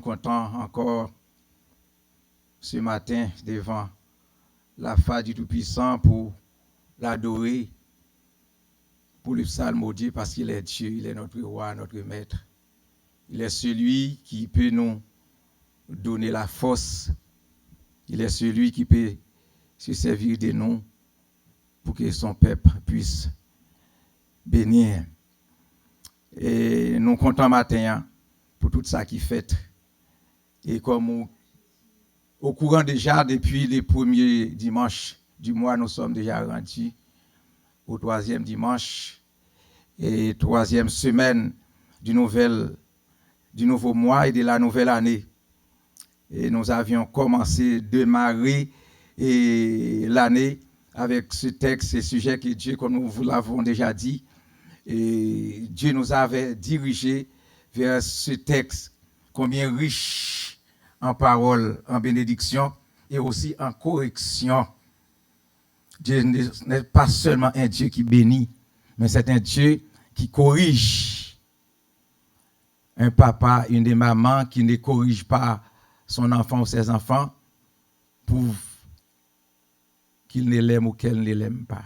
contents encore ce matin devant la face du Tout-Puissant pour l'adorer, pour le psalmodier parce qu'il est Dieu, il est notre roi, notre maître. Il est celui qui peut nous donner la force. Il est celui qui peut se servir de nous pour que son peuple puisse bénir. Et nous comptons matin pour tout ça qui fait. Et comme au courant déjà, depuis les premiers dimanches du mois, nous sommes déjà rendus au 3e dimanche et 3e semaine du nouveau mois et de la nouvelle année. Et nous avions commencé, démarrer l'année avec ce texte, ce sujet que Dieu, comme nous vous l'avons déjà dit, et Dieu nous avait dirigé vers ce texte, combien riche en paroles, en bénédiction et aussi en correction. Dieu n'est pas seulement un Dieu qui bénit, mais c'est un Dieu qui corrige. Un papa, une des mamans qui ne corrige pas son enfant ou ses enfants prouve qu'il ne l'aime ou qu'elle ne l'aime pas.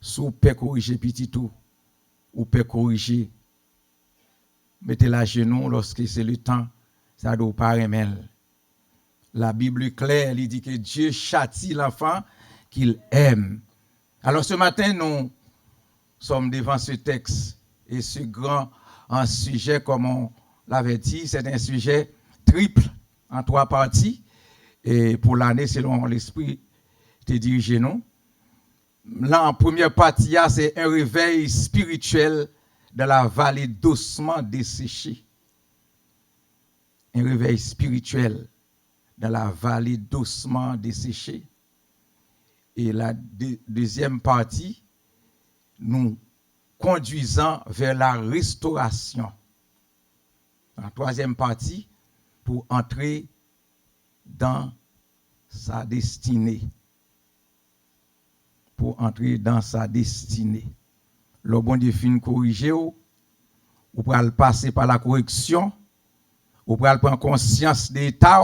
Si vous pouvez corriger petit tout, ou peut corriger, mettez-la à genoux lorsque c'est le temps, ça doit pas remettre. La Bible est claire, elle dit que Dieu châtie l'enfant qu'il aime. Alors ce matin, nous sommes devant ce texte et ce grand un sujet, comme on l'avait dit, c'est un sujet triple en 3 parties et pour l'année, selon l'Esprit, te dirige nous. Là, en première partie, c'est un réveil spirituel de la vallée doucement desséchée. Un réveil spirituel de la vallée doucement desséchée. Et la deuxième partie, nous conduisant vers la restauration. La troisième partie, pour entrer dans sa destinée. Pour entrer dans sa destinée. Le bon Dieu fin corriger ou pour le passer par la correction, ou pour prendre conscience des états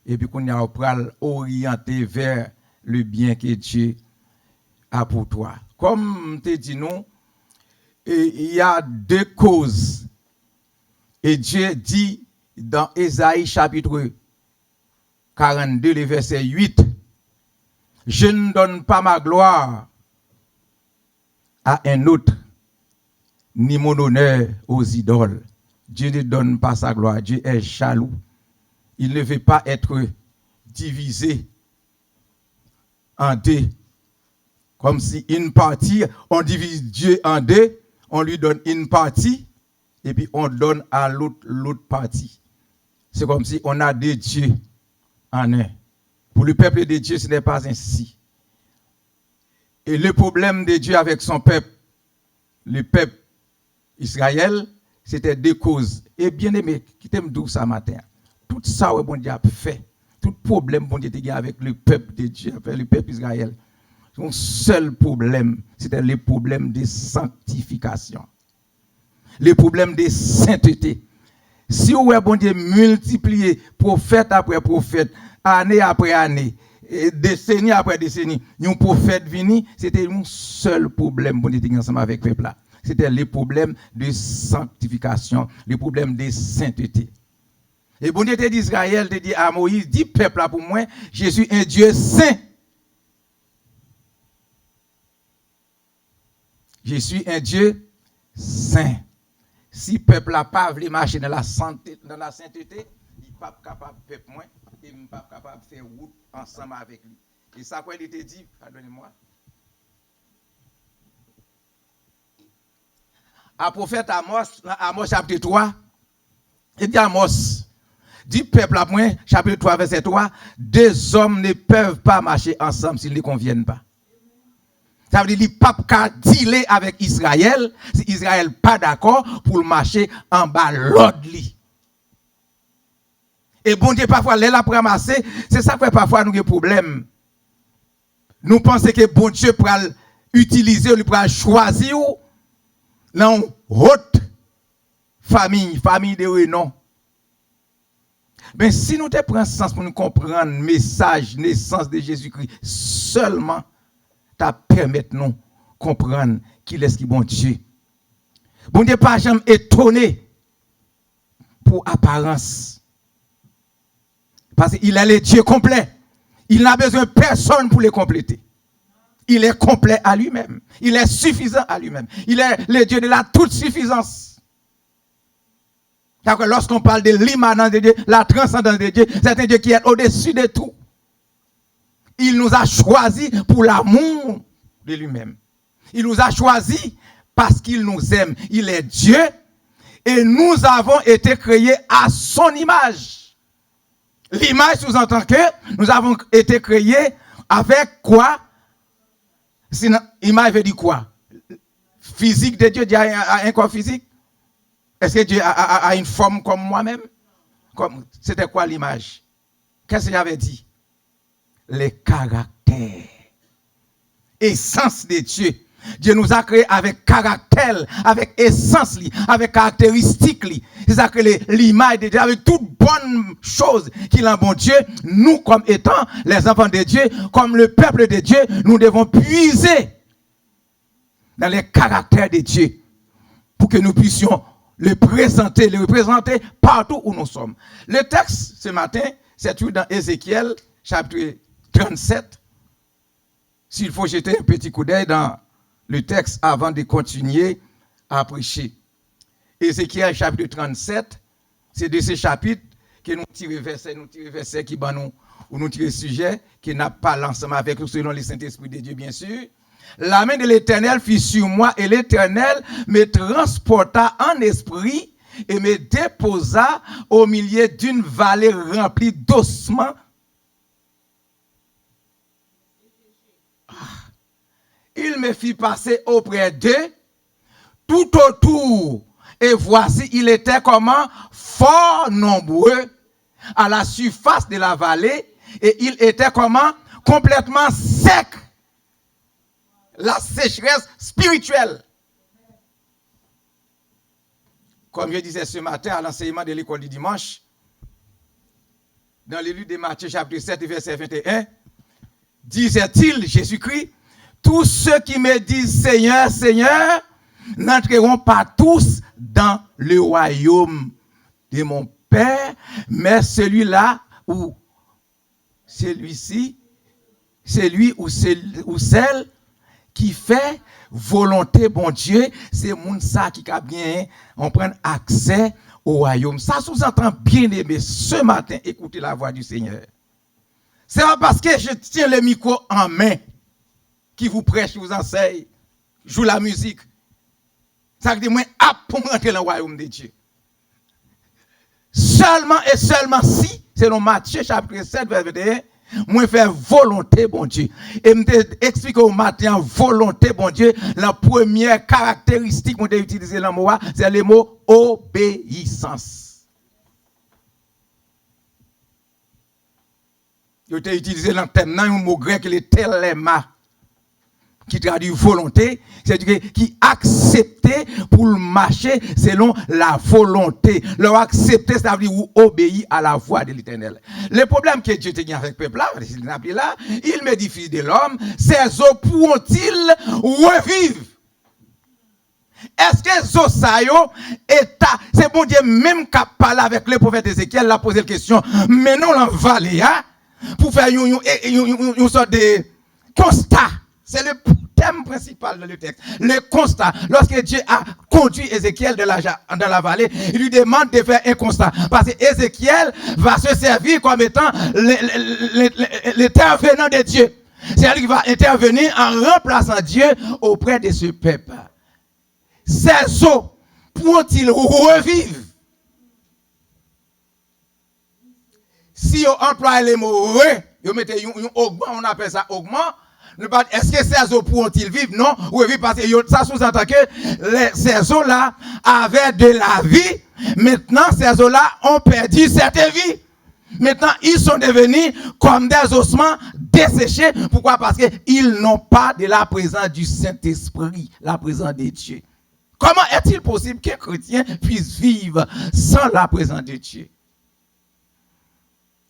et puis qu'on a pour orienter vers le bien que Dieu a pour toi. Comme te dit nous, il y a 2 causes. Et Dieu dit dans Ésaïe chapitre 42, le verset 8, je ne donne pas ma gloire à un autre, ni mon honneur aux idoles. Dieu ne donne pas sa gloire. Dieu est jaloux. Il ne veut pas être divisé en 2. Comme si une partie, on divise Dieu en 2, on lui donne une partie, et puis on donne à l'autre partie. C'est comme si on a 2 dieux en un. Pour le peuple de Dieu, ce n'est pas ainsi. Et le problème de Dieu avec son peuple, le peuple Israël, c'était 2 causes. Et bien aimé, qui t'aime d'où ça matin? Tout ça, bon Dieu a fait. Tout problème, bon Dieu a avec le peuple de Dieu, avec le peuple Israël. Son seul problème, c'était le problème de sanctification. Le problème de sainteté. Si vous avez bon Dieu multiplié prophète après prophète, année après année, décennie après décennie, un prophète venu, c'était un seul problème bon Dieu ensemble avec le peuple là. C'était le problème de sanctification, le problème de sainteté. Et bon Dieu te dit Israël, te dit à Moïse, dis peuple là pour moi, je suis un Dieu saint. Je suis un Dieu saint. Si le peuple n'a pas voulu marcher dans la sainteté, il n'est pas capable de faire moins et il n'est pas capable de faire route ensemble avec lui. Et ça, quoi il était dit, pardonnez-moi. À prophète Amos chapitre 3, il dit Amos, dit peuple à moi, chapitre 3, verset 3, 2 hommes ne peuvent pas marcher ensemble s'ils ne conviennent pas. Ça veut dire qu'il ne peut pas dealer avec Israël si Israël n'est pas d'accord pour marcher en bas l'autre. Et bon Dieu, parfois, là pour ramasser, c'est ça que parfois nous avons des problèmes. Nous pensons que bon Dieu pour utiliser, ou pour choisir dans haute famille de renom. Mais si nous te prenons sens pour nous comprendre le message, naissance de Jésus-Christ, seulement, ça permet nous comprendre qu'il est ce qui est bon Dieu. Bon Dieu, pas jamais étonné pour apparence. Parce qu'il est le Dieu complet. Il n'a besoin de personne pour le compléter. Il est complet à lui-même. Il est suffisant à lui-même. Il est le Dieu de la toute suffisance. Car lorsqu'on parle de l'immanence de Dieu, la transcendance de Dieu, c'est un Dieu qui est au-dessus de tout. Il nous a choisis pour l'amour de lui-même. Il nous a choisis parce qu'il nous aime. Il est Dieu et nous avons été créés à son image. L'image sous-entend que nous avons été créés avec quoi? Sinon, image veut dire quoi? Physique de Dieu, Dieu a un corps physique? Est-ce que Dieu a une forme comme moi-même? C'était quoi l'image? Qu'est-ce que j'avais dit? Les caractères. Essence de Dieu. Dieu nous a créés avec caractère, avec essence, avec caractéristiques. C'est ça que l'image de Dieu, avec toute bonne chose qu'il a bon Dieu, nous comme étant les enfants de Dieu, comme le peuple de Dieu, nous devons puiser dans les caractères de Dieu pour que nous puissions le représenter partout où nous sommes. Le texte ce matin, c'est tout dans Ézéchiel, chapitre 37. S'il faut jeter un petit coup d'œil dans le texte avant de continuer à prêcher. Ézéchiel chapitre 37, c'est de ce chapitre que nous tirons verset qui va nous, ou nous tirons sujet, qui n'a pas l'ensemble avec nous selon le Saint-Esprit de Dieu, bien sûr. La main de l'Éternel fut sur moi et l'Éternel me transporta en esprit et me déposa au milieu d'une vallée remplie d'ossements. Il me fit passer auprès d'eux, tout autour. Et voici, il était comment? Fort nombreux à la surface de la vallée. Et il était comment? Complètement sec. La sécheresse spirituelle. Comme je disais ce matin à l'enseignement de l'école du dimanche, dans le livre de Matthieu chapitre 7, verset 21, disait-il, Jésus-Christ, tous ceux qui me disent Seigneur, Seigneur, n'entreront pas tous dans le royaume de mon Père, mais celui-là ou celui-ci, celui ou celle qui fait volonté, bon Dieu, c'est moun ça qui a bien, on prend accès au royaume. Ça sous-entend bien aimé ce matin, écoutez la voix du Seigneur. C'est pas parce que je tiens le micro en main qui vous prêche, qui vous enseigne, joue la musique. Ça veut dire, moi, pour rentrer dans le royaume de Dieu. Seulement et seulement si, selon Matthieu chapitre 7, verset 21, moi faire volonté, bon Dieu. Et me expliquer au matin, volonté, bon Dieu, la première caractéristique qu'on a utilisé dans le mot, c'est le mot obéissance. Il a utilisé dans le thème, un mot grec, le telema, qui traduit volonté, c'est-à-dire qui acceptait pour marcher selon la volonté. Leur accepter, ça veut dire obéir à la voix de l'Éternel. Le problème que Dieu tient avec le peuple là, il me dit, fils de l'homme, ces eaux pourront-ils revivre? Est-ce que Zosayo c'est bon Dieu même qui a parlé avec le prophète Ézéchiel, l'a posé la question, mais non la vallée, pour faire une sorte de constat. C'est le thème principal de le texte. Le constat. Lorsque Dieu a conduit Ézéchiel dans la vallée, il lui demande de faire un constat. Parce que Ézéchiel va se servir comme étant l'intervenant de Dieu. C'est lui qui va intervenir en remplaçant Dieu auprès de ce peuple. Ces eaux pourront-ils revivre? Si on emploie les mots on mettez un augment, on appelle ça augment. Est-ce que ces eaux pourront-ils vivre? Non, revivre parce que ça sous-entend que ces eaux-là avaient de la vie. Maintenant, ces eaux-là ont perdu cette vie. Maintenant, ils sont devenus comme des ossements desséchés. Pourquoi? Parce qu'ils n'ont pas de la présence du Saint-Esprit, la présence de Dieu. Comment est-il possible qu'un chrétien puisse vivre sans la présence de Dieu?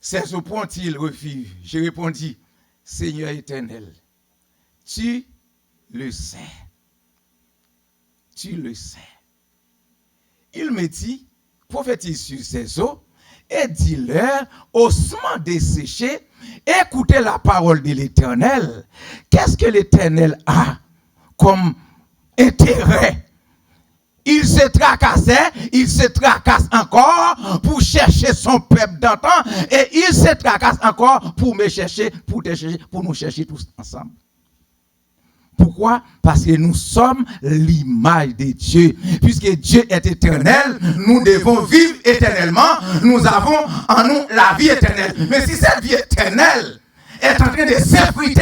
Ces eaux pourront-ils revivre? Je répondis, Seigneur éternel, tu le sais. Tu le sais. Il me dit, prophétise sur ces eaux et dis-leur, ossements desséchés, écoutez la parole de l'Éternel. Qu'est-ce que l'Éternel a comme intérêt? Il se tracasse encore pour chercher son peuple d'antan et il se tracasse encore pour me chercher, pour te chercher, pour nous chercher tous ensemble. Pourquoi? Parce que nous sommes l'image de Dieu. Puisque Dieu est éternel, nous devons vivre éternellement. Nous avons en nous la vie éternelle. Mais si cette vie éternelle est en train de s'effriter,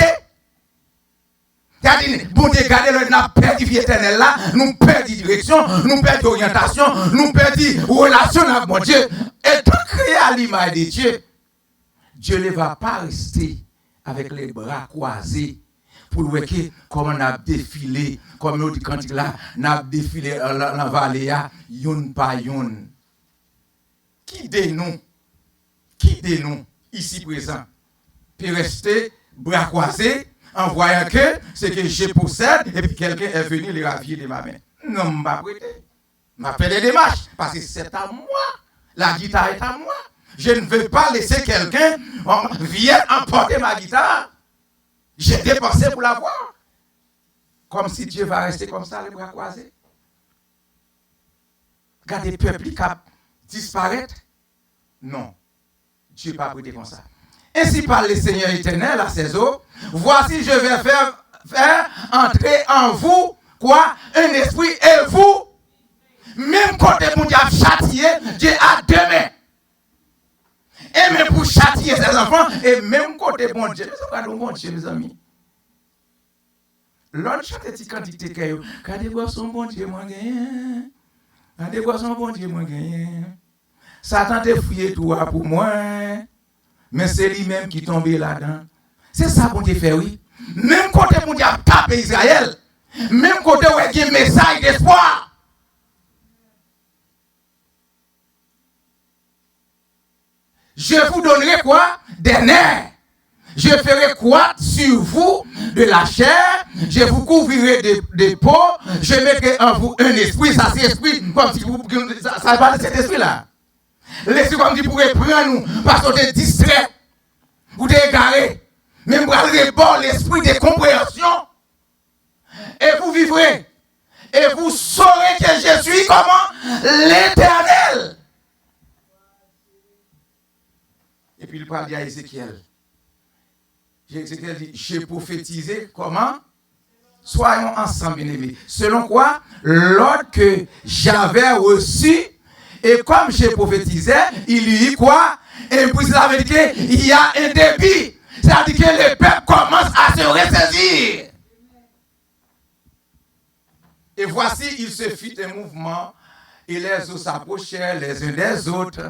c'est-à-dire, bon Dieu, regardez, nous avons perdu la vie éternelle là, nous perdons direction, nous perdons orientation, nous perdons relation avec mon Dieu. Étant créé à l'image de Dieu, Dieu ne va pas rester avec les bras croisés. Pour voir comment on a défilé, comme on dit quand là, on a défilé dans la vallée, yon par yon. Qui de nous, ici présent, peut rester bras croisés en voyant que ce que je possède et puis quelqu'un est venu les ravier de ma main. Non, je ne vais pas prêter. Je m'appelle les démarches parce que c'est à moi. La guitare est à moi. Je ne veux pas laisser quelqu'un vienne emporter ma guitare. J'ai dépensé pour l'avoir. Comme si Dieu va rester comme ça, les bras croisés. Regardez le peuple qui disparaître. Non. Dieu n'a pas prêté comme ça. Ainsi parle le Seigneur éternel à ses eaux. Voici, je vais faire entrer en vous, quoi? Un esprit et vous. Même quand mon Dieu a châtié, Dieu a deux mains. Et même pour châtier ses enfants, et même côté bon Dieu. C'est pas bon Dieu, mes amis. L'autre chante petit cantique que quand des boissons bon Dieu, moi gagne. Quand des boissons bon Dieu, moi gagne. Satan te fouillé tout pour moi. Mais c'est lui-même qui tombé là-dedans. C'est ça bon Dieu fait, oui. Même côté bon Dieu a tapé Israël. Même côté où il y a un message d'espoir. Je vous donnerai quoi? Des nerfs. Je ferai quoi sur vous? De la chair. Je vous couvrirai de peau. Je mettrai en vous un esprit. Ça, c'est esprit. Comme si vous. Ça va de cet esprit-là. L'esprit, comme si vous pourrez prendre nous. Parce que vous êtes distrait. Vous êtes égaré. Mais vous allez bon l'esprit de compréhension. Et vous vivrez. Et vous saurez que je suis comment? L'Éternel. Et puis il parle à Ézéchiel. Ézéchiel dit, j'ai prophétisé comment? Soyons ensemble, bien-aimés. Selon quoi? L'ordre que j'avais reçu, et comme j'ai prophétisé, il y eut quoi? Et puis ça veut dire qu'il y a un débit. Ça veut dire que le peuple commence à se ressaisir. Et voici, il se fit un mouvement, et les eaux s'approchèrent les uns des autres.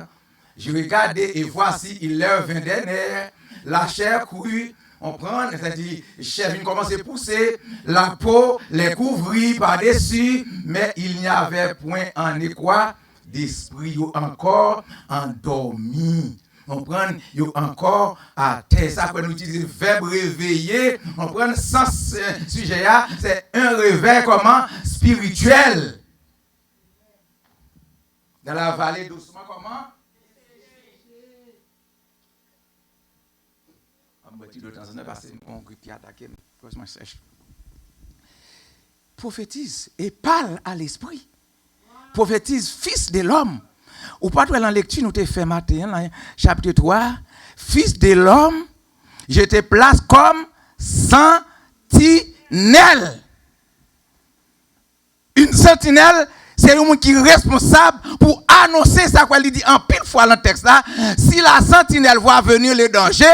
Je regardais et voici, il leur vint des nerfs, la chair courut, on prend, c'est-à-dire, la chair commence à pousser, la peau les couvrit par-dessus, mais il n'y avait point en équoi d'esprit encore endormi. On prend encore à terre, ça peut nous utiliser le verbe réveiller, on prend sans sujet, c'est un réveil comment? Spirituel. Dans la vallée doucement, comment? De temps en temps, parce que mon grippe qui attaque, moi sèche. Prophétise et parle à l'esprit. Prophétise, fils de l'homme. Ou pas dans la lecture, nous t'ai fait matin, chapitre 3. Fils de l'homme, je te place comme sentinelle. Une sentinelle, c'est le monde qui est responsable pour annoncer ça qu'il dit en pile fois dans le texte là. Si la sentinelle voit venir le danger,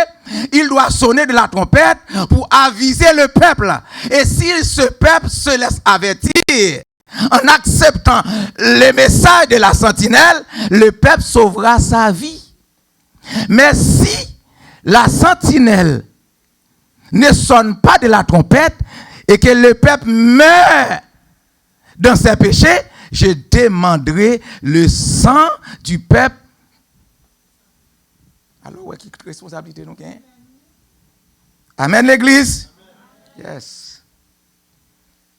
il doit sonner de la trompette pour aviser le peuple. Et si ce peuple se laisse avertir en acceptant le message de la sentinelle, le peuple sauvera sa vie. Mais si la sentinelle ne sonne pas de la trompette et que le peuple meurt dans ses péchés, je demanderai le sang du peuple Alors, ouais, quelle responsabilité nous avons? Amen, l'église? Yes.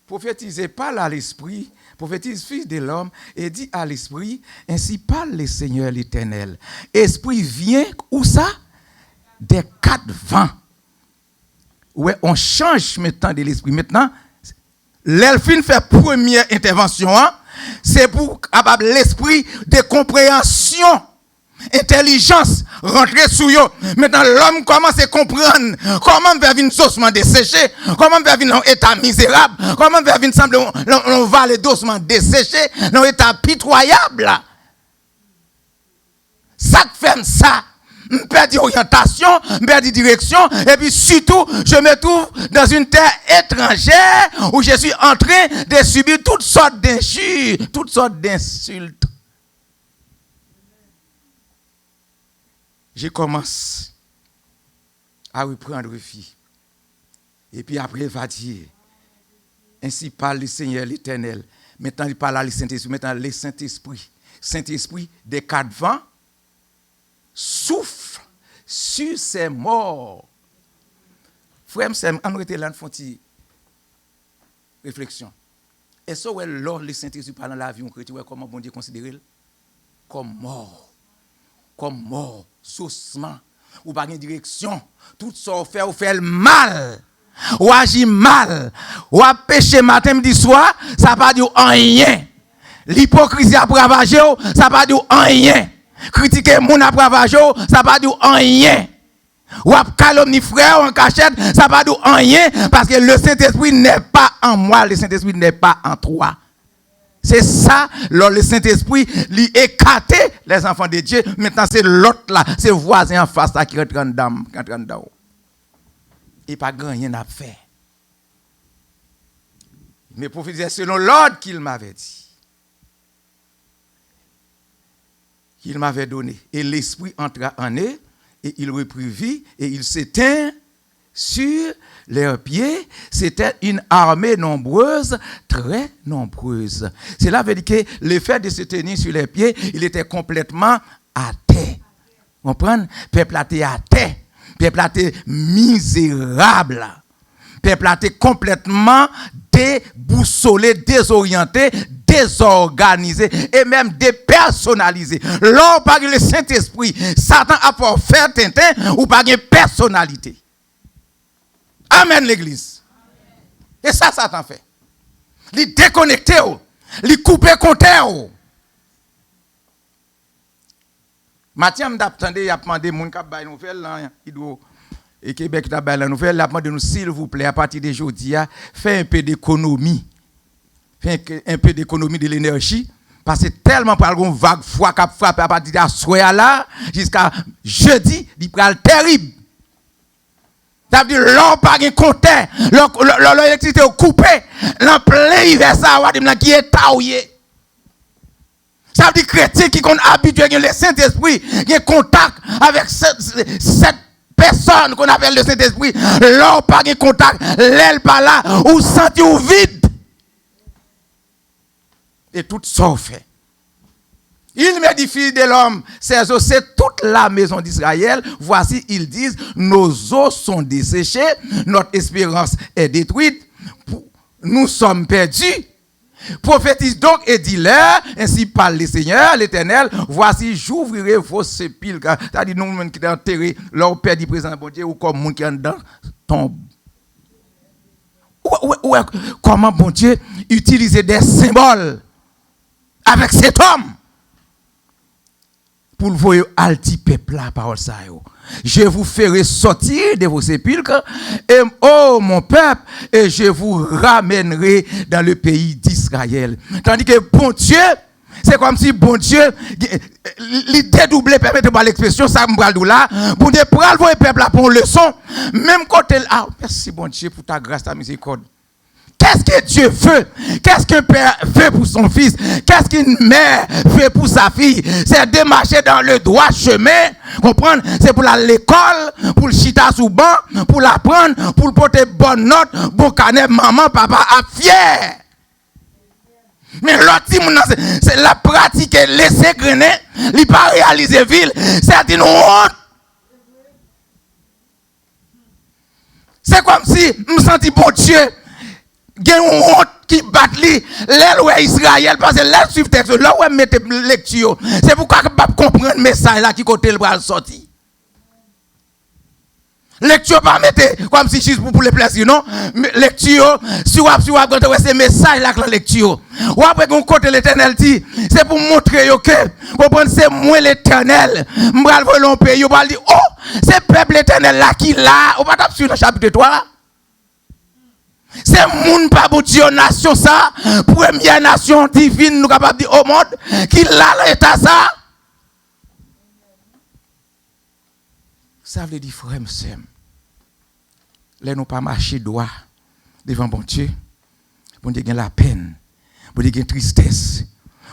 Prophétisez, parle à l'esprit, prophétise, fils de l'homme, et dit à l'esprit, ainsi parle le Seigneur l'Éternel. Esprit vient, où ça? Des quatre vents. Ouais, on change maintenant de l'esprit. Maintenant, l'elfine fait première intervention, hein? C'est pour capable l'esprit de compréhension, intelligence, rentrer sous yo. Maintenant, l'homme commence à comprendre comment faire une saucement desséché, comment faire un état misérable, comment faire une semble on va les doucement desséché, dans un état pitoyable. Ça fait ça. Je perds d'orientation, je perds de direction, et puis surtout, je me trouve dans une terre étrangère où je suis en train de subir toutes sortes d'injures, toutes sortes d'insultes. Je commence à reprendre vie. Et puis après, il va dire, ainsi parle le Seigneur l'Éternel. Maintenant, il parle à le Saint-Esprit. Maintenant, le Saint-Esprit. Saint-Esprit des quatre vents souffle sur ces morts. Frère, on était là, on fait réflexion. Est-ce que lors le Saint-Esprit parle dans la vie, on chrétien, comment bon Dieu considère comme mort? Comme mort, saucement, ou pas de direction, tout ça ou fait le mal, ou agit mal, ou a péché matin, midi, soir, ça ne pas dire rien. L'hypocrisie a ravagé, ça ne pas dire rien. Critiquer mon a ravagé, ça ne pas dire rien. Ou a calomnier frère en cachette, ça ne pas dire rien, parce que le Saint-Esprit n'est pas en moi, le Saint-Esprit n'est pas en toi. C'est ça, le Saint-Esprit, lui écarté les enfants de Dieu. Maintenant, c'est l'autre là, c'est le voisin en face là qui rentre dedans. Et pas grand rien à faire. Mais prophétiser selon l'ordre qu'il m'avait dit. Qu'il m'avait donné. Et l'Esprit entra en eux, et il reprit vie, et il s'éteint sur leurs pieds. C'était une armée nombreuse, très nombreuse. Cela veut dire que le fait de se tenir sur les pieds, il était complètement à terre. Vous comprenez? Peuple à terre. Peuple à misérable. Peuple à complètement déboussolé, désorienté, désorganisé et même dépersonnalisé. Lors par le Saint-Esprit, Satan a pour faire tintin ou par une personnalité. Amen l'église. Et ça, Satan fait. Il déconnecte, il coupe compteur. Mathieu m'attendait, il a demandé mon cap bail nouvelle là, et Québec t'a bail la nouvelle, il a demandé nous s'il vous plaît à partir de aujourd'hui, fait un peu d'économie. Fait un peu d'économie de l'énergie parce que tellement par une vague froid qui a frappé à partir de soir là jusqu'à jeudi, il prend terrible. Ça veut dire l'on pas un compteur, l'électricité est coupée, l'en plein hiver ça va dire qui est taillé. Ça veut dire chrétien qui sont habitués le Saint-Esprit, qui ont contact avec cette personne qu'on appelle le Saint-Esprit, l'on pas un contact, l'aile pas là ou senti ou vide. Et tout ça fait. Il m'édifie de l'homme, ses os, c'est toute la maison d'Israël. Voici, ils disent, nos os sont desséchés, notre espérance est détruite, nous sommes perdus. Prophétise donc et dis-leur, ainsi parle le Seigneur, l'Éternel, voici, j'ouvrirai vos sépulcres. C'est-à-dire, nous qui sommes enterrés, leur père du présent bon Dieu, ou comme nous qui sommes dans tombe. Comment bon Dieu utiliser des symboles avec cet homme pour le voir alti peuple la parole ça yo. Je vous ferai sortir de vos sépulcres et oh mon peuple et je vous ramènerai dans le pays d'Israël. Tandis que bon Dieu, c'est comme si bon Dieu il dédoublé, permettez-moi l'expression ça me bral là, bon Dieu pral voir peuple là pour une leçon même côté ah merci bon Dieu pour ta grâce ta miséricorde. Qu'est-ce que Dieu veut? Qu'est-ce qu'un père veut pour son fils? Qu'est-ce qu'une mère veut pour sa fille? C'est de marcher dans le droit chemin. Comprendre? C'est pour aller à l'école, pour le chita sous banc, pour l'apprendre, pour porter bonne note, bon canet, maman, papa, à fier. Mais l'autre, c'est la pratique laisser grainer, il pas réaliser ville. C'est une honte C'est comme si me senti bon Dieu gen honte qui bat li l'aile ouais Israël parce que l'aile suivre texte là où mettre lecture c'est pourquoi pas comprendre message là qui côté le bras sorti lecture pas mettre comme si juste pour le plaisir non lecture si vous quand c'est message là que la lecture ou après qu'on côté l'Éternel dit c'est pour montrer que comprendre c'est moi l'Éternel m'bral voler pays ou pas dire oh c'est peuple l'Éternel là qui là ou pas tape sur le chapitre 3 là. C'est moun pas pour Dieu nation ça première nation divine nous capable dire au monde qui là l'état ça ça veut dire frère m'sem là nous pas marcher droit devant bon Dieu bon Dieu gagne la peine bon Dieu gagne tristesse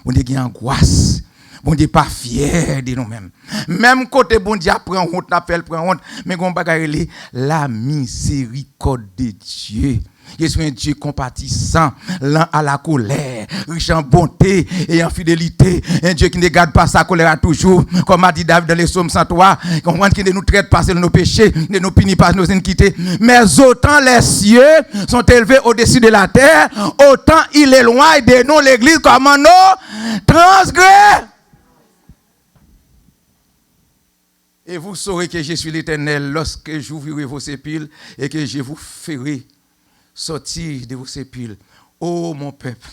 bon Dieu gagne angoisse bon Dieu pas fier de nous-mêmes même côté bon Dieu prend honte n'appelle prend honte mais gon bagaille la miséricorde de Dieu. Je suis un Dieu compatissant, lent à la colère, riche en bonté et en fidélité. Un Dieu qui ne garde pas sa colère à toujours. Comme a dit David dans les psaumes 103, qui ne nous traite pas selon nos péchés, ne nous punit pas nos iniquités. Mais autant les cieux sont élevés au-dessus de la terre, autant il éloigne de nous l'église comme nos transgrès. Et vous saurez que je suis l'Éternel lorsque j'ouvrirai vos sépulcres et que je vous ferai sortir de vos sépulcres. Oh mon peuple.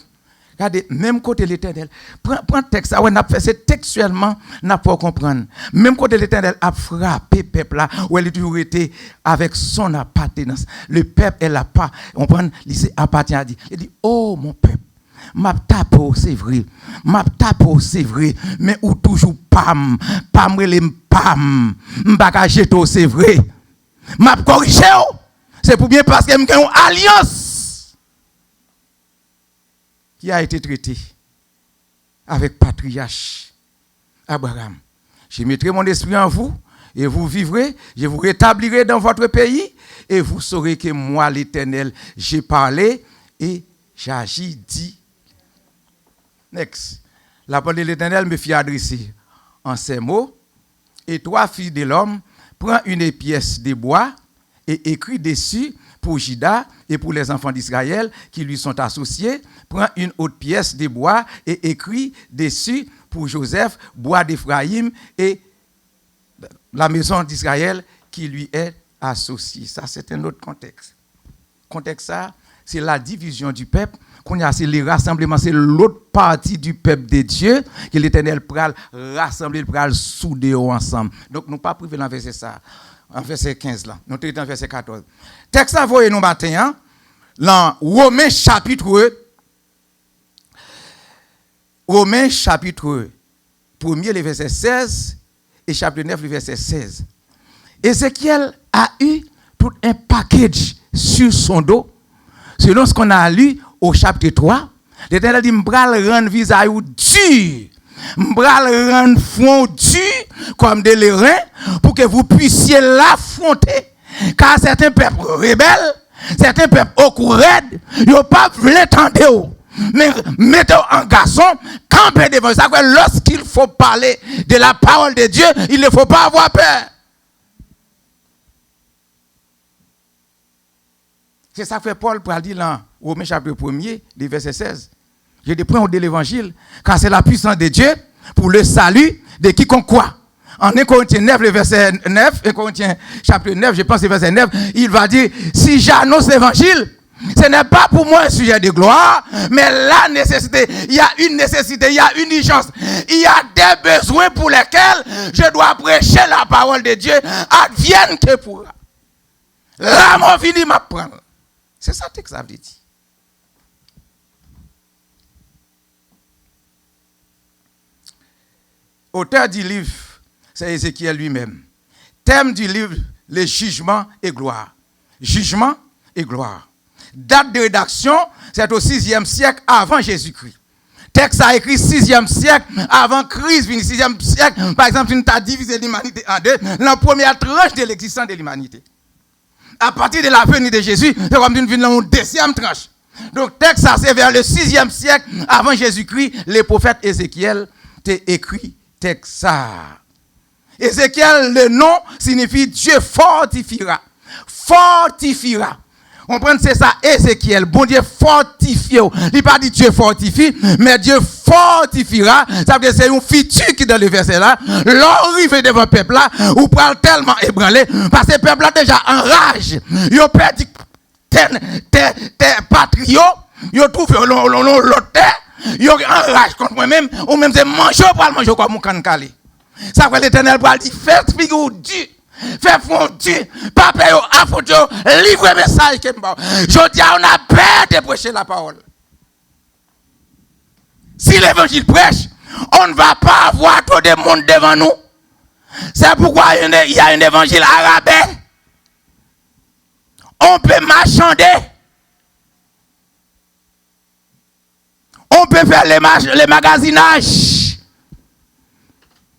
Regardez, même côté l'Éternel. Prends texte, on a fait c'est textuellement, n'a pas comprendre. Même côté l'Éternel a frappé peuple là, où elle a toujours été avec son appartenance. Le peuple, elle n'a pas, on prend, il appartient à Dieu. Il dit, oh mon peuple. M'a tapo c'est vrai mais ou toujours pam relem pam m'pa jeto c'est vrai m'a corriger c'est pour bien parce que m'gagne une alliance qui a été traitée avec patriarche Abraham. Je mettrai mon esprit en vous et vous vivrez, je vous rétablirai dans votre pays et vous saurez que moi l'Éternel j'ai parlé et j'agis dit. Next. La parole de l'Éternel me fit adresser en ces mots. Et toi, fille de l'homme, prends une pièce de bois et écris dessus pour Juda et pour les enfants d'Israël qui lui sont associés. Prends une autre pièce de bois et écris dessus pour Joseph, bois d'Éphraïm et la maison d'Israël qui lui est associée. Ça, c'est un autre contexte. Contexte ça, c'est la division du peuple. C'est le rassemblement, c'est l'autre partie du peuple de Dieu que l'Éternel pral rassembler, pral souder ensemble. Donc, nous pas privé dans verset ça, en verset 15 là. Nous sommes dans verset 14. Texte à voyer nous matin, dans Romains chapitre 1er, le verset 16, et chapitre 9, le verset 16. Ézéchiel a eu tout un package sur son dos, selon ce qu'on a lu au chapitre 3, l'Éternel dit, m'bral rendre visage dur, m'bral rendre front dur comme de l'airain pour que vous puissiez l'affronter. Car certains peuples rebelles, certains peuples au courant, ils n'ont pas voulu tenter. Mais mettez en garçon, campez devant ça. Lorsqu'il faut parler de la parole de Dieu, il ne faut pas avoir peur. C'est ça que fait Paul pour dire dans Romains chapitre 1er, verset 16. Je prends de l'évangile, car c'est la puissance de Dieu pour le salut de quiconque croit. En 1 Corinthiens 9, le verset 9, 1 Corinthiens chapitre 9, je pense le verset 9, il va dire, si j'annonce l'évangile, ce n'est pas pour moi un sujet de gloire, mais la nécessité, il y a une nécessité, il y a une urgence, il y a des besoins pour lesquels je dois prêcher la parole de Dieu, advienne que pourra. Là, mon fini m'apprend. C'est ça que ça veut dire. Auteur du livre, c'est Ézéchiel lui-même. Thème du livre, le jugement et gloire. Jugement et gloire. Date de rédaction, c'est au 6e siècle avant Jésus-Christ. Texte a écrit 6e siècle avant Christ, 6e siècle. Par exemple, tu as divisé l'humanité en deux, la première tranche de l'existence de l'humanité. À partir de la venue de Jésus, c'est comme une venue dans une deuxième tranche. Donc, texte, ça c'est vers le 6e siècle avant Jésus-Christ, le prophète Ézéchiel t'a écrit texte ça. Ézéchiel, le nom signifie Dieu fortifiera. fortifiera. On prend c'est ça Ézéchiel, bon Dieu fortifie. Il pas dit Dieu fortifie, mais Dieu fortifiera. Ça veut dire c'est un futur qui dans le verset là. L'arrivée devant le peuple là, ou prend tellement ébranlé parce que le peuple là déjà en rage. Yo perdu tes patriotes, yo trouve l'autre terre, yo en rage contre moi-même, ou même c'est manger pour manger comme mon can calé. Ça veut l'Éternel pour dire faites figure Dieu. Fait fondu, papa yo, affout yo, livre message que m'ba. Je dis on a peur de prêcher la parole. Si l'évangile prêche, on ne va pas avoir trop de monde devant nous. C'est pourquoi il y a un évangile arabe. On peut marchander. On peut faire les magasinages.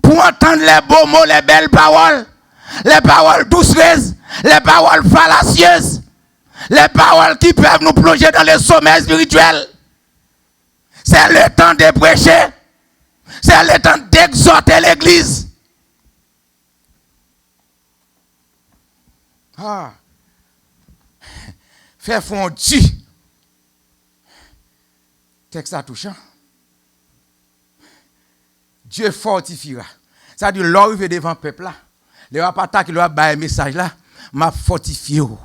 Pour entendre les beaux mots, les belles paroles. Les paroles doucereuses, les paroles fallacieuses, les paroles qui peuvent nous plonger dans les sommets spirituels. C'est le temps de prêcher, c'est le temps d'exhorter l'église. Ah, faire fondu. Texte à touchant. Dieu fortifiera. Ça veut dire l'arrivée devant le peuple là. Le rapata qui leur a baillé message là, m'a fortifié. Vous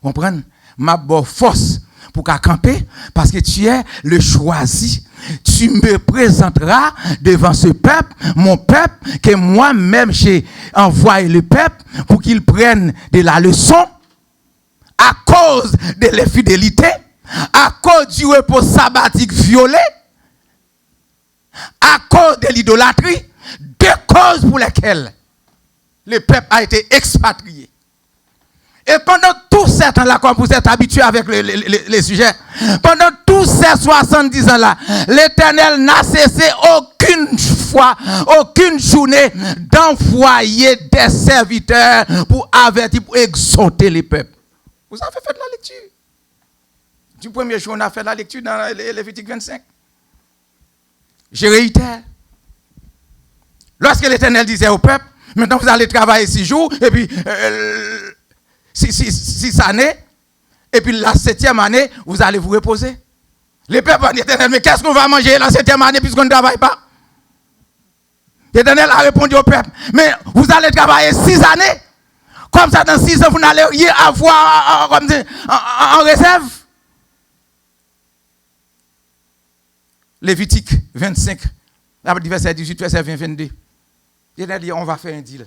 comprenez? M'a bonne force pour camper parce que tu es le choisi. Tu me présenteras devant ce peuple, mon peuple, que moi-même j'ai envoyé le peuple pour qu'il prenne de la leçon à cause de l'infidélité, à cause du repos sabbatique violé, à cause de l'idolâtrie, deux causes pour lesquelles le peuple a été expatrié. Et pendant tous ces temps-là, comme vous êtes habitués avec les sujets, pendant tous ces 70 ans-là, l'Éternel n'a cessé aucune fois, aucune journée d'envoyer des serviteurs pour avertir, pour exhorter les peuples. Vous avez fait la lecture. Du premier jour, on a fait la lecture dans Lévitique 25. Je réitère. Lorsque l'Éternel disait au peuple, maintenant, vous allez travailler 6 jours, et puis 6 années, et puis la 7e année, vous allez vous reposer. Les peuples ont dit, Éternel, mais qu'est-ce qu'on va manger la 7e année puisqu'on ne travaille pas? L'Éternel a répondu au peuple, mais vous allez travailler 6 années. Comme ça, dans 6 ans, vous n'allez rien avoir en réserve. Lévitique 25, verset 18, verset 20, 22. L'Éternel dit, on va faire un deal.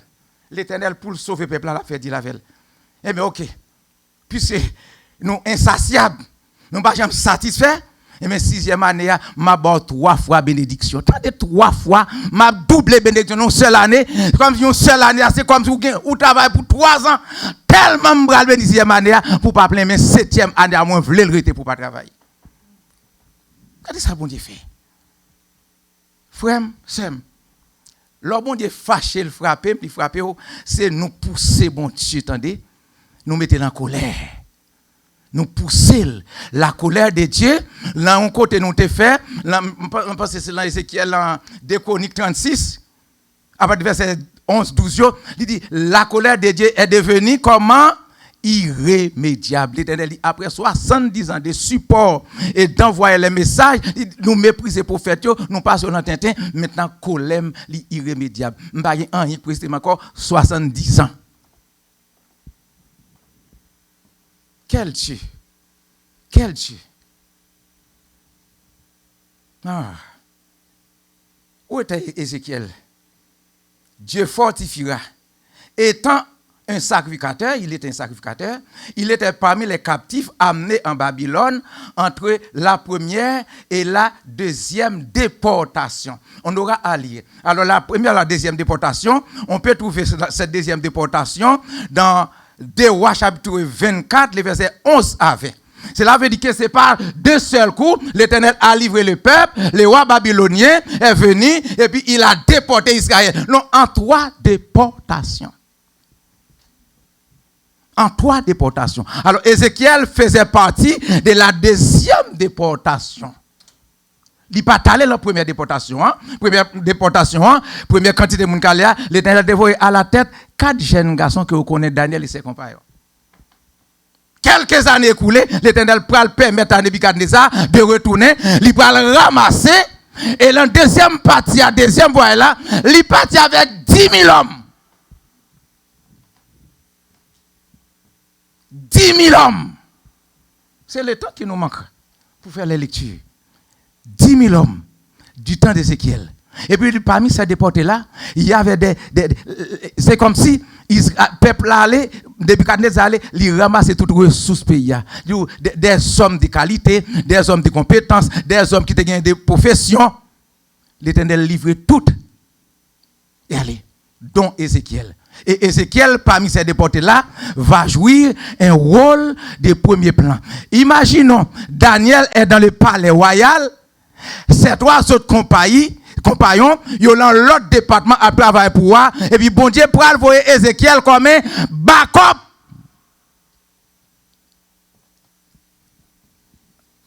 L'Éternel, pour le sauver le peuple, a fait deal avec elle. Eh bien, ok. Puisque nous insatiables, nous ne sommes pas jamais satisfaits, et bien, 6e année, m'a bon 3 fois bénédiction. Tandis 3 fois, m'a doublé bénédiction une seule année. Comme si une seule année, c'est comme si vous travaillez pour 3 ans. Tellement m'a béni 6e année, pour ne pas plaindre, mais 7e année, à moins, vous voulez le rester pour ne pas travailler. Regardez ça, bon Dieu fait. Frère, Sem. Leur bon Dieu fâché, le frapper, c'est nous pousser, bon Dieu, attendez, nous mettre en colère. Nous pousser la colère de Dieu. Là, on côté nous te fait, on pense que c'est là Ézéchiel, en 2 Chroniques 36, à partir du verset 11, 12, il dit, la colère de Dieu est devenue comment? Irrémédiable. L'Éternel dit, après 70 ans de support et d'envoyer les messages, nous mépriser pour faire, nous passons dans Tintin, maintenant, colère irrémédiable. Nous n'avons pas encore 70 ans. Quel Dieu! Quel Dieu! Ah. Où était Ézéchiel? Dieu fortifiera. Étant un sacrificateur, il était un sacrificateur, il était parmi les captifs amenés en Babylone entre la première et la deuxième déportation. On aura à lire. Alors la première et la deuxième déportation, on peut trouver cette deuxième déportation dans 2 Rois chapitre 24, les versets 11 à 20. Cela veut dire que ce n'est pas d'un seul coup, l'Éternel a livré le peuple, le roi babylonien est venu et puis il a déporté Israël. Non, en 3 déportations. En 3 déportations. Alors Ézéchiel faisait partie de la deuxième déportation. Il n'est pas allé la première déportation. Première déportation, première quantité de Mounkalia, l'Éternel a dévoilé à la tête 4 jeunes garçons que vous connaissez, Daniel et ses compagnons. quelques années écoulées, l'Éternel va permettre à Nebuchadnezzar de retourner, il va le ramasser, et la deuxième partie, la deuxième voie là, il partit avec 10 000 hommes. 10 000 hommes. C'est le temps qui nous manque pour faire les lectures. 10 000 hommes du temps d'Ézéchiel. Et puis parmi ces déportés-là, il y avait c'est comme si le peuple allait, Nebuchadnezzar allait, il ramassait toutes les ressources pays. Des hommes de qualité, des hommes de compétences, des hommes qui ont des professions. L'Éternel livrait toutes. Et allez, dont Ézéchiel. Et Ézéchiel, parmi ces déportés-là, va jouer un rôle de premier plan. Imaginons, Daniel est dans le palais royal, ces trois autres compagnons, ils ont l'autre département à travailler pour voir, et puis bon Dieu pour envoyer Ézéchiel comme un backup.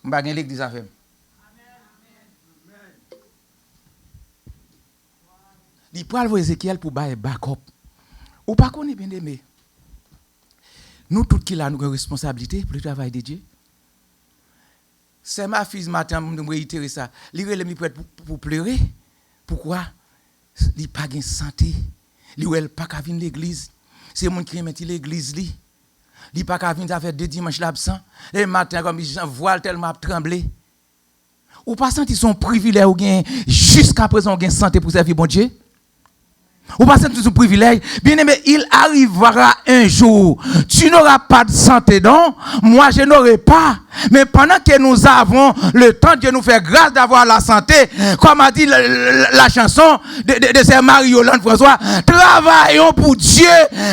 Je vais l'église à faire. Il peut envoyer Ézéchiel pour un backup. Ou pas qu'on est bien aimé. Nous, tous qui là, nous avons une responsabilité pour le travail de Dieu. C'est ma fille ce matin, je me réitérer ça. Il est prêt pour pleurer. Pourquoi? Il n'a pas de santé. Il n'a pas qu'à venir à l'église. C'est le monde qui remet l'église. Il n'a pas qu'à venir faire 2 dimanches l'absent. Le matin, comme il voile tellement tremblé. Ou pas senti son privilège ou bien jusqu'à présent, on a santé pour servir bon Dieu? Ou pas sentir son privilège? Bien aimé, il arrivera un jour. Tu n'auras pas de santé, non? Moi, je n'aurai pas. Mais pendant que nous avons le temps, Dieu nous fait grâce d'avoir la santé. Comme a dit la chanson de Sœur Marie-Yolande François, travaillons pour Dieu.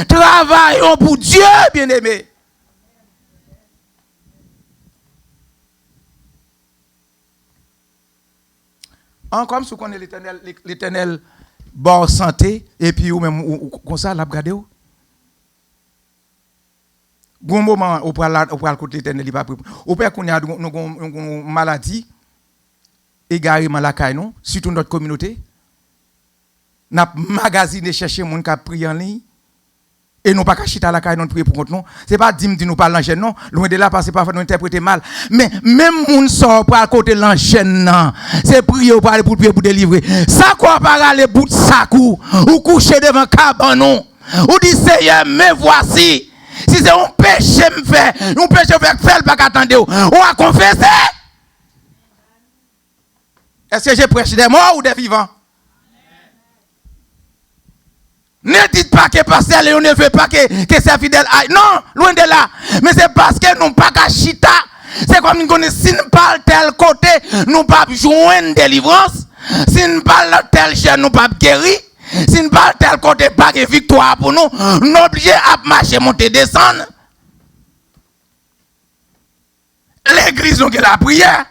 Travaillons pour Dieu, bien aimé. Encore si on connaît l'Éternel, bonne santé, et puis ou même comme ça, la regardez où? Bon moment, on peut le côté l'Éternel, il va préparer. On peut qu'on a une maladie, égarément la caille, non? Surtout notre communauté. Nous avons magasiné chercher les gens qui prient en ligne. Et nous pas cacher à la caille non prier pour contre nous. C'est pas dire nous pas l'enchaîne non, loin de là parce que parfois nous interpréter mal. Mais même moun sort pour côté l'enchaîne non, c'est prier pour aller pour prier pour délivrer. Ça quoi par aller bout de sakou ou coucher devant cabanon. Ou dit Seigneur, me voici. Si c'est un péché me fait, un péché faire pas attendre ou à confesser. Est-ce que j'ai prêché des morts ou des vivants? Ne dites pas que pasteur Léon ne veut pas que c'est fidèle. Non, loin de là. Mais c'est parce que nous pas qu'à chita. C'est comme nous connaissons, si nous parlons tel côté, nous pas joindre délivrance. Si nous parlons tel chaîne, nous pas guérir. Si nous parlons tel côté, pas de victoire pour nous. Nous obligés à marcher, monter, descendre. L'église, nous avons la prière.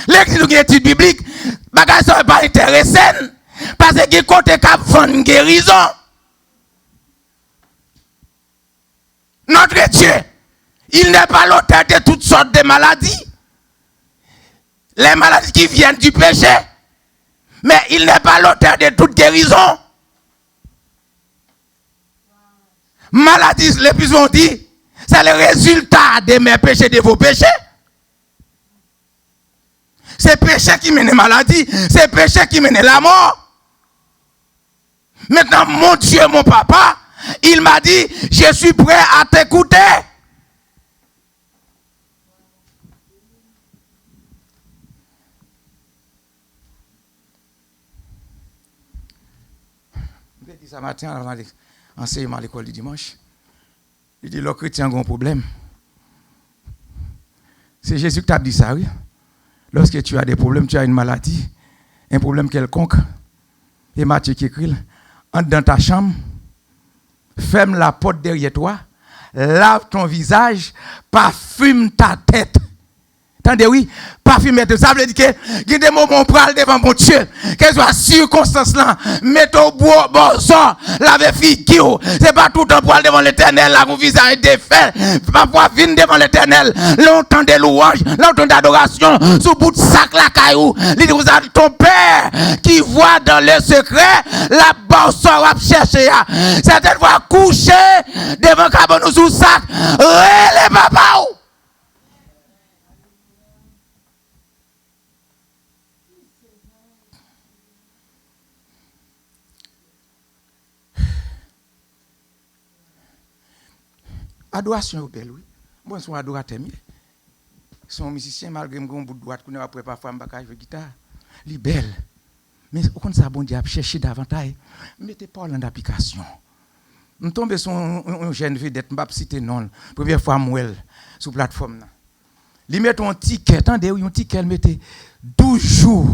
L'église, nous avons l'étude biblique. Bagage, ça ne pas intéressant. Parce que côté cap vend guérison. Notre Dieu, il n'est pas l'auteur de toutes sortes de maladies. Les maladies qui viennent du péché. Mais il n'est pas l'auteur de toute guérison. Maladies, les plus on dit, c'est le résultat de mes péchés, de vos péchés. C'est péché qui mène la maladie, c'est péché qui mène la mort. Maintenant, mon Dieu, mon papa, il m'a dit, je suis prêt à t'écouter. Je dit ça matin, avant l'enseignement à l'école du dimanche. Il dit, le chrétien a un problème. C'est Jésus qui t'a dit ça, oui. Lorsque tu as des problèmes, tu as une maladie, un problème quelconque, et Matthieu qui écrit, entre dans ta chambre, ferme la porte derrière toi, lave ton visage, parfume ta tête. Attendez, oui, pas fumer, ça veut dire que il y a des moments pour aller devant mon Dieu, qu'elle soit circonstance là, mettez au bois, bon sang, lave figure, c'est pas tout le temps pour aller devant l'éternel, là, vous visage défait, parfois venir devant l'éternel, longtemps de louanges, longtemps d'adoration, sous bout de sac la caillou, il dit, vous avez ton père qui voit dans le secret, la bosse va chercher, certaines fois coucher devant cabane sous sac, les papa. Adoration est belle, oui. Bon, son adorateur, son musicien, malgré un bout de droite, qu'on a après parfois un jouer guitare, il est belle. Mais au contraire, bon Dieu, chercher davantage, mettez pas en application. Nous tombons sur un jeune vedette, je ne vais pas citer non, première fois, moi, sur la plateforme. Il met un ticket, attendez, un ticket, il mettait 12 jours.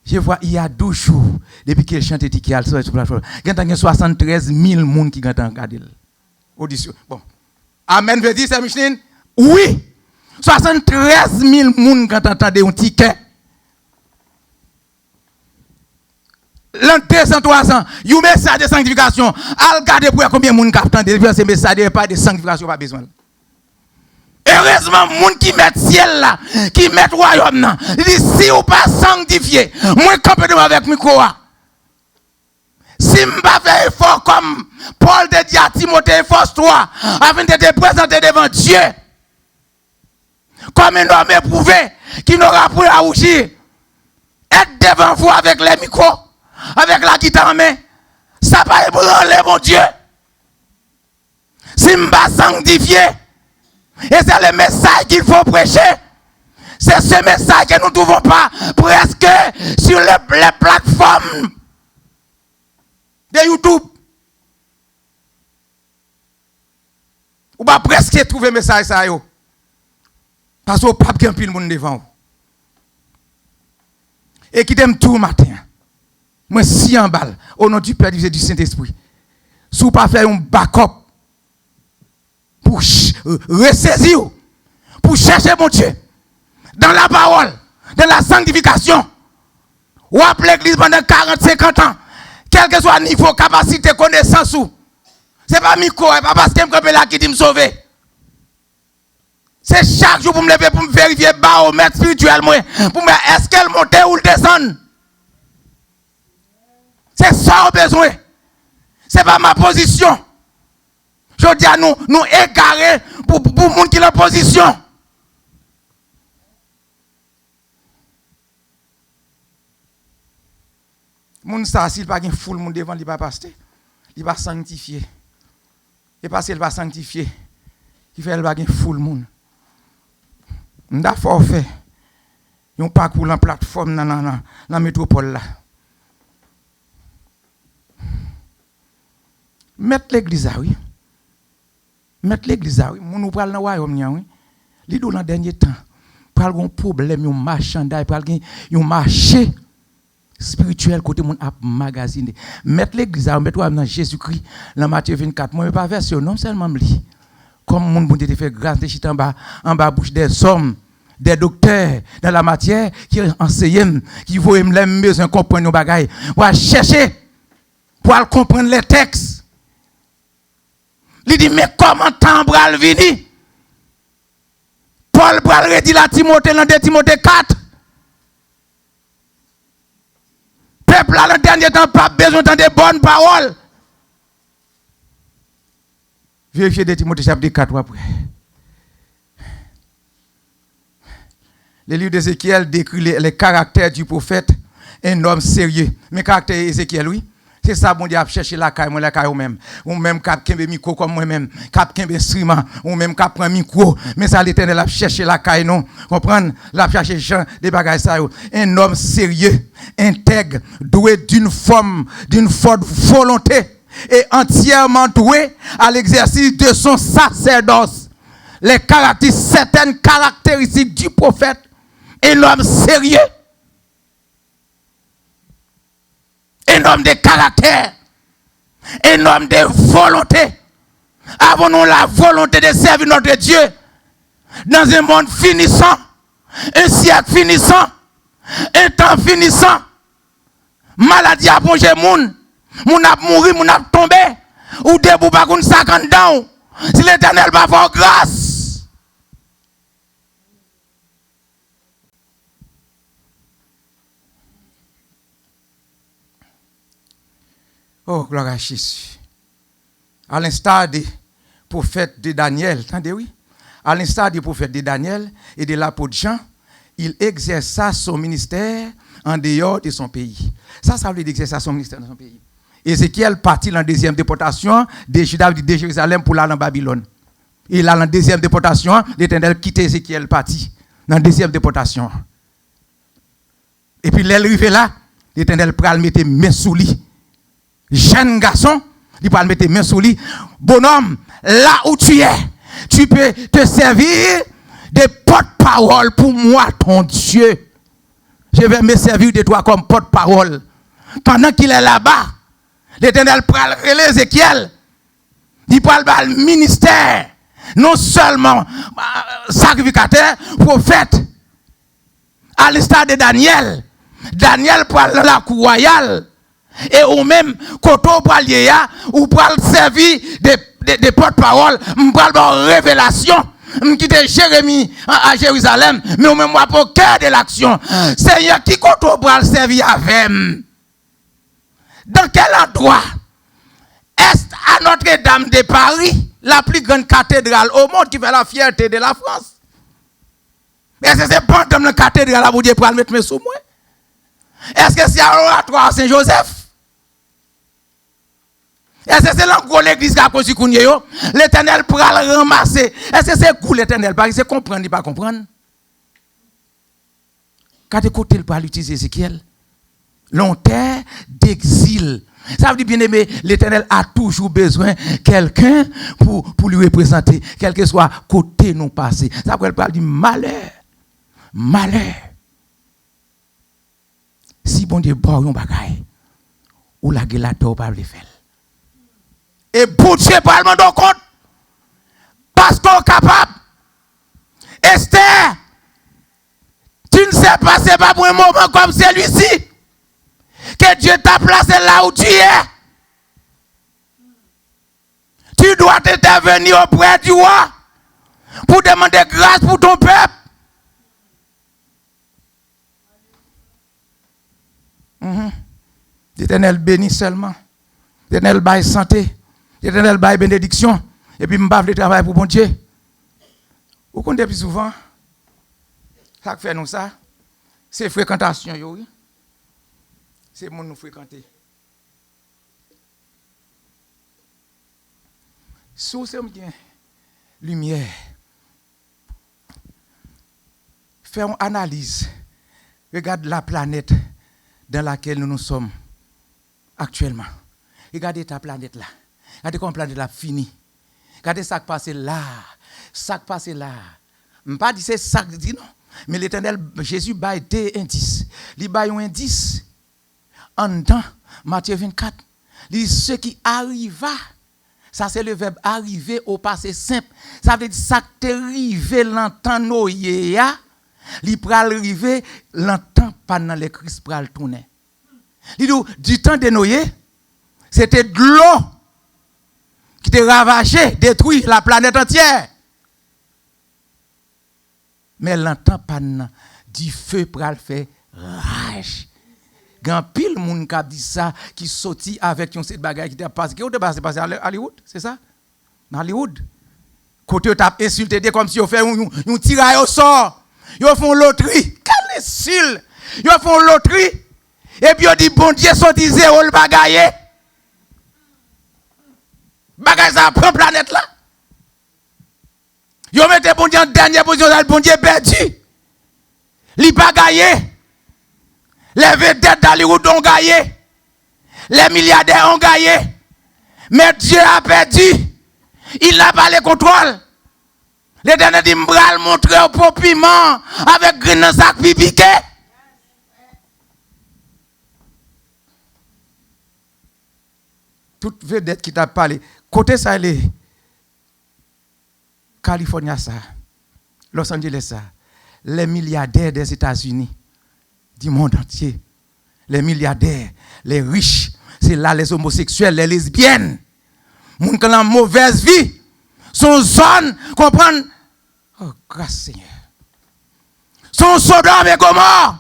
Je vois, il y a 12 jours, depuis qu'il chante ticket sur la plateforme. Il y a 73 000 personnes qui ont regardé. Audition. Bon. Amen veut dire, c'est Micheline? Oui. 73 000 personnes qui ont entendu un ticket. L'an 200, 300, il y a un message de sanctification. Regardez pour combien de monde qui attendent ce message, il n'y a pas de sanctification, pas besoin. Heureusement, les gens qui mettent ciel là, qui mettent royaume là, ils disent si vous pas sanctifié, moi, je avec micro. Si je ne fais pas effort comme Paul te dit à Timothée, efforce-toi afin de te présenter devant Dieu comme un homme éprouvé qui n'aura pas à rougir. Être devant vous avec les micros, avec la guitare en main, ça va ébranler mon Dieu. Si je ne pas sanctifié, et c'est le message qu'il faut prêcher. C'est ce message que nous ne trouvons pas presque sur les plateformes de YouTube. Ou pas presque trouver message ça yo. Parce que pas bien pile monde devant. Et qui t'aime tout matin. Moi si en balle au nom du Père et du Saint-Esprit. Si vous pas faire un backup pour ressaisir, pour chercher mon Dieu dans la parole, dans la sanctification. Ou appeler l'église pendant 40-50 ans. Quel que soit le niveau, capacité, connaissance, ce n'est pas micro, ce n'est pas parce que je suis là qui dit me sauver. C'est chaque jour pour me lever, pour me vérifier le baromètre spirituel, pour me dire est-ce qu'elle monte ou elle descend. C'est ça au besoin. Ce n'est pas ma position. Je dis à nous égarer pour les gens qui ont la position. Moun ça s'il pas gen foule moun devant il pas passer il va sanctifier et parce qu'il va sanctifier il fait il va gen foule moun m'da forfait yon parcours en plateforme dans métropole là mettre l'église oui moun ou pral dans royaume oui li do dans dernier temps pral gon problème yon marchandise pral gen yon marché spirituel côté mon app magazine mettre l'église à mettre dans Jésus-Christ dans Matthieu 24 moi pas version non seulement li comme mon bon Dieu te fait grâce de chita en bas bouche des hommes des docteurs dans la matière qui enseignent qui voient les besoin comprendre nos bagailles pour chercher pour comprendre les textes il dit mais comment temps bral vini Paul bral redit la Timothée dans 2 Timothée 4 peuple là, le dernier temps, pas besoin de bonnes paroles. Vérifiez de Timothée chapitre 4 après. Le livre d'Ézéchiel décrit les caractères du prophète, un homme sérieux. Mais caractère d'Ézéchiel, oui. C'est ça, bon Dieu, a cherché la caille, ou même. Ou même, cap kembe micro comme moi-même. Cap kembe instrument. Ou même, cap prend micro. Mais ça, l'éternel a cherché la caille, non. Comprendre? La cherché gens, des bagages, ça, un homme sérieux, intègre, doué d'une forte volonté et entièrement doué à l'exercice de son sacerdoce. Certaines caractéristiques du prophète. Un homme sérieux. Un homme de caractère, un homme de volonté. Avons-nous la volonté de servir notre Dieu? dans un monde finissant, un siècle finissant, un temps finissant, maladie a plongé moun a mouru, moun a tombé, ou debout par une 50 dedans. Si l'Éternel va faire grâce. Oh, gloire à Jésus. À l'instar des prophètes de Daniel, entendez oui? À l'instar des prophètes de Daniel et de l'apôtre Jean, il exerça son ministère en dehors de son pays. Ça veut dire exercer son ministère dans son pays. Ézéchiel partit dans la deuxième déportation de Juda, de Jérusalem pour aller en Babylone. Il a la deuxième déportation, l'Éternel quitte Ézéchiel parti dans la deuxième déportation. Et puis l'arrivée là, l'Éternel pral mettre main sous lui. Jeune garçon, il pral mettre main sous lui. Bonhomme, là où tu es, tu peux te servir de porte-parole pour moi, ton Dieu. Je vais me servir de toi comme porte-parole. Pendant qu'il est là-bas, l'Éternel pral relève Ézéchiel. Il pral le ministère. Non seulement sacrificateur, prophète. À l'instar de Daniel. Daniel pral dans la cour royale. Et ou même, quand on pral ou pral servir de porte-parole, pral avoir révélation. Quitte Jérémie à Jérusalem, mais au même moi pour cœur de l'action. Seigneur, qui compte au bras servir avec? Dans quel endroit est à Notre-Dame de Paris, la plus grande cathédrale au monde qui fait la fierté de la France? Est-ce que c'est pas comme la cathédrale pour Dieu pour le mettre sous moi? Est-ce que c'est à l'oratoire Saint-Joseph? Est-ce que c'est l'encore l'église qui a conçu l'Éternel pour le ramasser? Est-ce que c'est cool l'Éternel? Parce que c'est comprendre, il ne pas comprendre. Quand écoutez le parle utiliser Ézéchiel, longtemps d'exil. Ça veut dire, bien aimé, l'Éternel a toujours besoin de quelqu'un pour lui représenter, quel que soit côté non passé. Ça veut dire malheur. Malheur. Si bon Dieu boit un bagaille, ou la gueule pas le faire. Et pour Dieu, pas le compte. Parce qu'on est capable. Esther, tu ne sais pas, c'est pas pour un moment comme celui-ci que Dieu t'a placé là où tu es. Tu dois t'intervenir auprès du roi pour demander grâce pour ton peuple. L'Éternel bénit seulement. L'Éternel baille santé. L'Éternel baille bénédiction. Et puis, je vais le travail pour bon Dieu. Vous comptez plus souvent, ça fait nous ça, c'est fréquentation. Oui. C'est mon nous fréquenter. Sous ce lumière, faire une analyse. Regarde la planète dans laquelle nous sommes actuellement. Regardez ta planète là. Regardez comment la planète là fini. Regardez ça qui passe là. Ça qui passe là. Je ne pas dire c'est ça que dit non. Mais l'Éternel, Jésus baille deux indices. Il baille un indice. En dedans, Matthieu 24. Il dit ce qui arriva. Ça c'est le verbe arriver au passé simple. Ça veut dire ça qui t'est arrivé longtemps noyé. Il pral arriver longtemps pendant le Christ pral tourner. Il dit du temps de Noé, c'était de l'eau qui t'a ravagé, détruit la planète entière. Mais longtemps pendant du feu pral fait rage. Grand pile moun qui dit ça qui sorti avec une cette bagaille qui t'a passé. Qui est passé à Hollywood, c'est ça? Dans Hollywood. Côté t'a insulté comme si on fait un tirail au sort. Ils font loterie. Quel style? Ils font loterie. Et puis ils disent, bon Dieu, sorti zéro le bagaille. Bagaille ça prend planète là. Ils mettent bon Dieu en dernière position, bon Dieu perdu. Les bagaille. Les vedettes d'Hollywood ont gagné. Les milliardaires ont gagné. Mais Dieu a perdu. Il n'a pas le contrôle. L'Éternel dit, m'bral montrer au popiment avec grain sac pipiqué. Toute vedette qui t'a parlé, côté ça, elle est California, ça. Los Angeles, ça, les milliardaires des États-Unis, du monde entier, les milliardaires, les riches, c'est là les homosexuels, les lesbiennes, les gens qui ont une mauvaise vie, son zone, comprendre. Oh, grâce Seigneur. Son Sodome et Gomorrhe.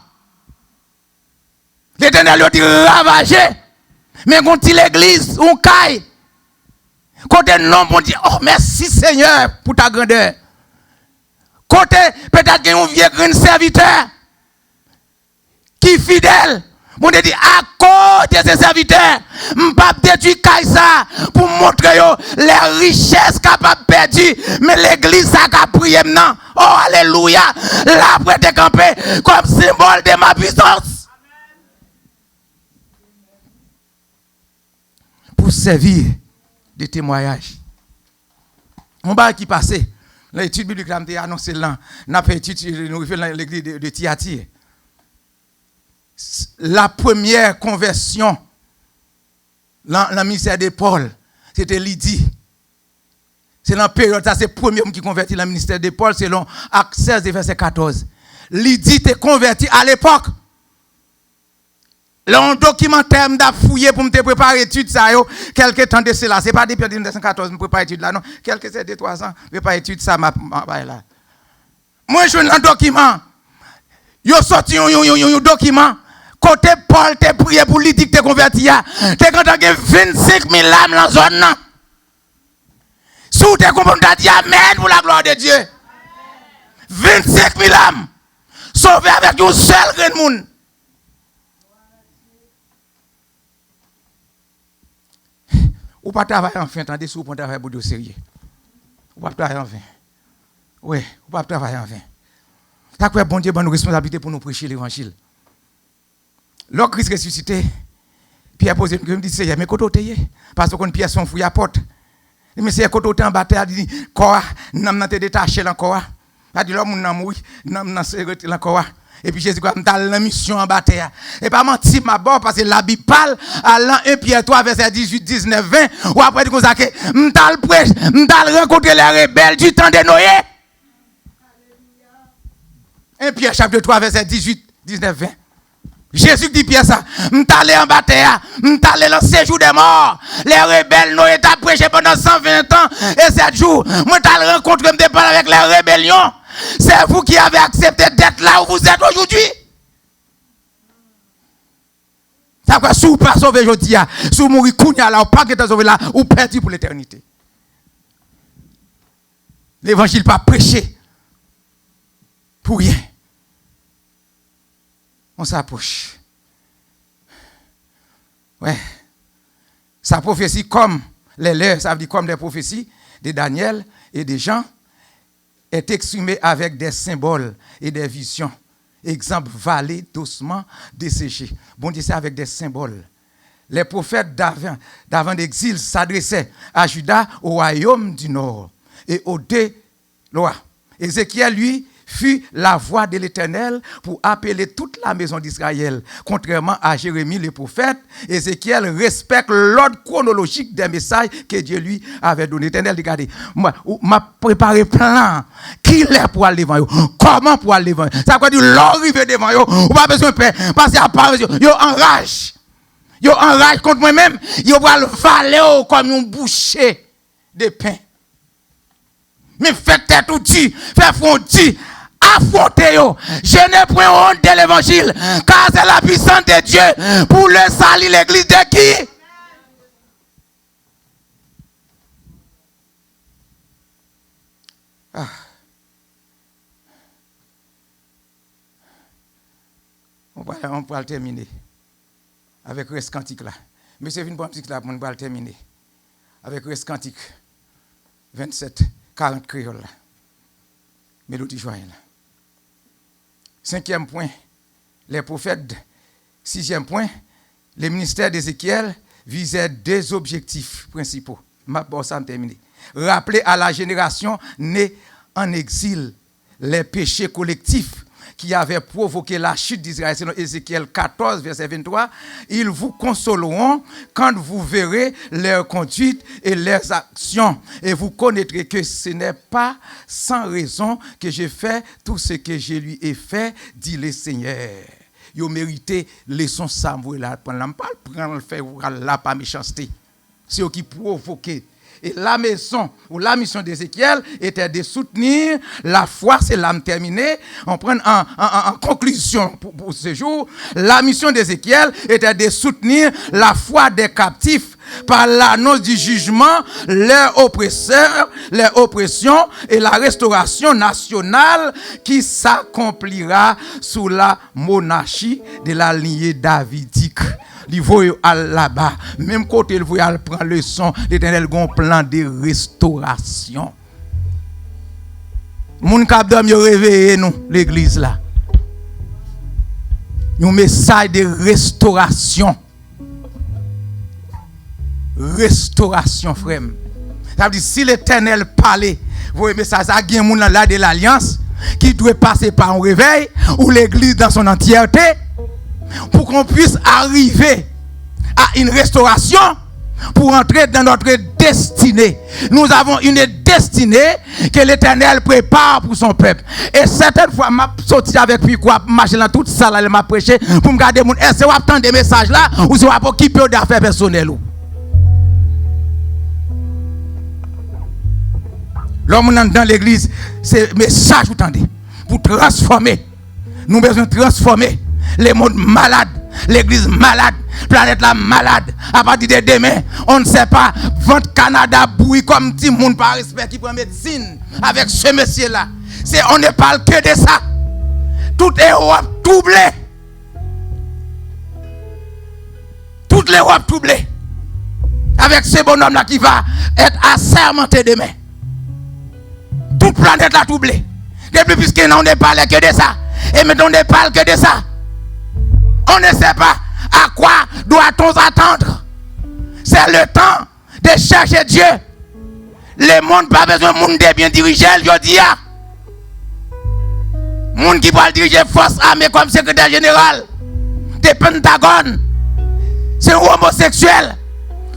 L'Éternel a dit ravagé. Mais quand il l'église, on caille. Côté non, on dit, oh merci Seigneur pour ta grandeur. Côté, peut-être qu'il y a un vieux grand serviteur qui est fidèle. On dit, à cause de ces serviteurs, je ne vais pas détruire ça pour montrer les richesses capables de perdre. Mais l'église a prié maintenant. Oh, alléluia. Là, après de camper comme symbole de ma puissance. Pour servir de témoignage. On va qui passé. L'étude biblique a été annoncée là. On a fait l'étude, nous faisons l'église de Thyatire. La première conversion dans le ministère de Paul, c'était Lydie. C'est dans la période, ça c'est le premier qui convertit dans le ministère de Paul, selon Actes 16, verset 14. Lydie était convertie à l'époque. Le documentaire m'a fouillé pour me préparer l'étude, ça, quelques temps de cela. Ce n'est pas depuis 1914 que je prépare l'étude là, non. Quelques 2-3 ans, je prépare l'étude, ça m'a là. Moi, je suis un document. Yo sorti un document. Côté Paul, te prié pour lui dire que tu es converti. Tu es content que 25 000 âmes dans la zone. Si tu es content, tu dit Amen pour la gloire de Dieu. 25 000 âmes. Sauvées avec un seul grain de monde. Ou pas travailler en fin, attendez, si vous pouvez travailler pour de sérieux. Ou pas travailler en vain. Oui, ou pas travailler en vain. Ça quoi bon Dieu, bonne responsabilité pour nous prêcher l'évangile. Lorsque Christ ressuscité, Pierre pose une question, dit Seigneur, mais quand tu es parce qu'on Pierre son fouille à porte. Mais c'est quand tu es en bataille, il dit quoi, n'a te détaché encore. Il dit l'homme n'a mouru, n'a se retiré encore. Et puis Jésus dit dans la mission en bataille. Et pas mentir ma bonne parce que la Bible parle à 1 Pierre 3 verset 18 19 20 ou après dit comme ça que m'tal prêche, m'tal rencontrer les rebelles du temps de Noé. 1 Pierre chapitre 3 verset 18 19 20. Jésus dit Pierre ça, m't'allé en bataille, m't'allé dans le séjour des morts. Les rebelles Noé t'a prêché pendant 120 ans et 7 jours. Moi t'allé rencontrer me parler avec les rébellions. C'est vous qui avez accepté d'être là où vous êtes aujourd'hui. Ça quoi si vous pas sauvé aujourd'hui, si vous mourrez kounya là ou pas que sauvé là ou perdu pour l'éternité. L'évangile pas prêché pour rien. On s'approche. Ouais. Sa prophétie comme les leurs, ça veut dire comme des prophéties de Daniel et de Jean, est exprimée avec des symboles et des visions. Exemple, vallée doucement desséchée. Bon Dieu, c'est avec des symboles. Les prophètes d'avant l'exil s'adressaient à Juda, au royaume du nord, et aux deux lois. Ézéchiel, lui, fut la voix de l'Éternel pour appeler toute la maison d'Israël. Contrairement à Jérémie le prophète, Ézéchiel respecte l'ordre chronologique des messages que Dieu lui avait donné. L'Éternel, regardez, moi, m'a préparé plein. Qui est pour aller devant eux? Comment pour aller devant eux? Ça veut dire l'arrivée devant eux. On pas besoin de paix. Parce qu'il y a pas besoin. Yo enrage. Yo enrage contre moi-même. Yo va le valer comme un boucher de pain. Mais faites tête ou dit, faites front dit. Affrontez-vous. Je n'ai point honte de l'évangile, car c'est la puissance de Dieu pour le salut l'église de qui? Ah. On va terminer avec reste cantique là. Mais c'est une bonne musique là, on va terminer avec reste cantique 27, 40 créoles là. Mélodie joyeuse là. 5e point, les prophètes. 6e point, le ministère d'Ézéchiel visait 2 objectifs principaux. Bon, ça me termine. Rappeler à la génération née en exil les péchés collectifs qui avait provoqué la chute d'Israël, c'est dans Ézéchiel 14, verset 23, ils vous consoleront quand vous verrez leur conduite et leurs actions. Et vous connaîtrez que ce n'est pas sans raison que j'ai fait tout ce que je lui ai fait, dit le Seigneur. Ils mérité leçon Samuel là, prendre le faire là par méchanceté. C'est eux qui provoquaient. Et la maison ou la mission d'Ézéchiel était de soutenir la foi, c'est l'âme terminée. On prend en conclusion pour ce jour. La mission d'Ézéchiel était de soutenir la foi des captifs par l'annonce du jugement, leur oppresseur, leur oppression et la restauration nationale qui s'accomplira sous la monarchie de la lignée davidique. Il voit là-bas, même côté il voit prendre leçon, l'Éternel a un plan de restauration. Moun k'ap dormi réveillé nous l'église là. Un message de restauration. Restauration frère. Ça veut dire si l'Éternel parlait, vous voyez ça ça gagne moun là de l'alliance qui doit passer par un réveil ou l'église dans son entièreté. Pour qu'on puisse arriver à une restauration pour entrer dans notre destinée. Nous avons une destinée que l'Éternel prépare pour son peuple. Et certaines fois, je sorti avec lui, marcher dans toute salle, elle m'a prêché pour me garder mon. Est-ce que vous attendez des messages là ou c'est pour occuper d'affaires personnelles? L'homme dans l'église, c'est message vous attendez pour transformer. Nous avons besoin de transformer. Les mondes malades, l'église malade, planète là malade. À partir de demain, on ne sait pas, vente Canada bouille comme petit monde par respect qui prend médecine avec ce monsieur là. On ne parle que de ça. Toute Europe doublée. Toute l'Europe doublée. Avec ce bonhomme là qui va être assermenté demain. Toute planète là doublée. Depuis puisque on ne parle que de ça. Et maintenant on ne parle que de ça. On ne sait pas à quoi doit-on attendre. C'est le temps de chercher Dieu. Le monde n'a pas besoin de monde bien dirigé, je dis. Monde qui va diriger force armée comme secrétaire général. Des Pentagone. C'est un homosexuel.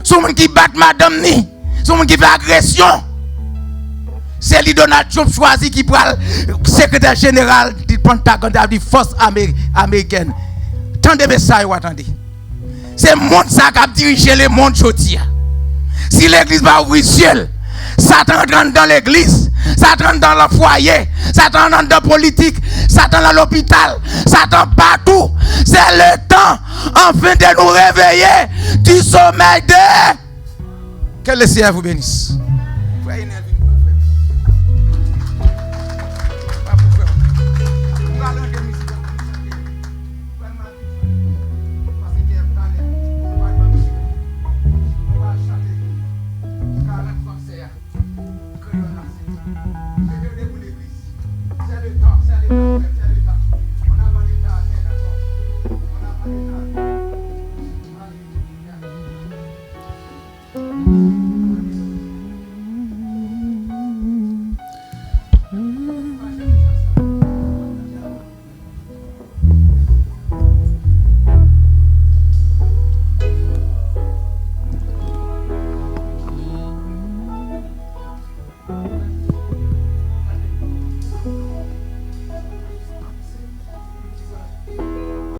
C'est un monde qui bat madame ni. C'est un monde qui fait agression. C'est lui Donald Trump choisi qui prend le secrétaire général du Pentagone, de la force américaine. Tant de messages, attendez. C'est le monde qui a dirigé le monde aujourd'hui. Si l'église va ouvrir le ciel, Satan rentre dans l'église, Satan rentre dans le foyer, Satan rentre dans la politique, Satan dans l'hôpital, Satan partout. C'est le temps, enfin, de nous réveiller du sommeil de. Que le Seigneur vous bénisse.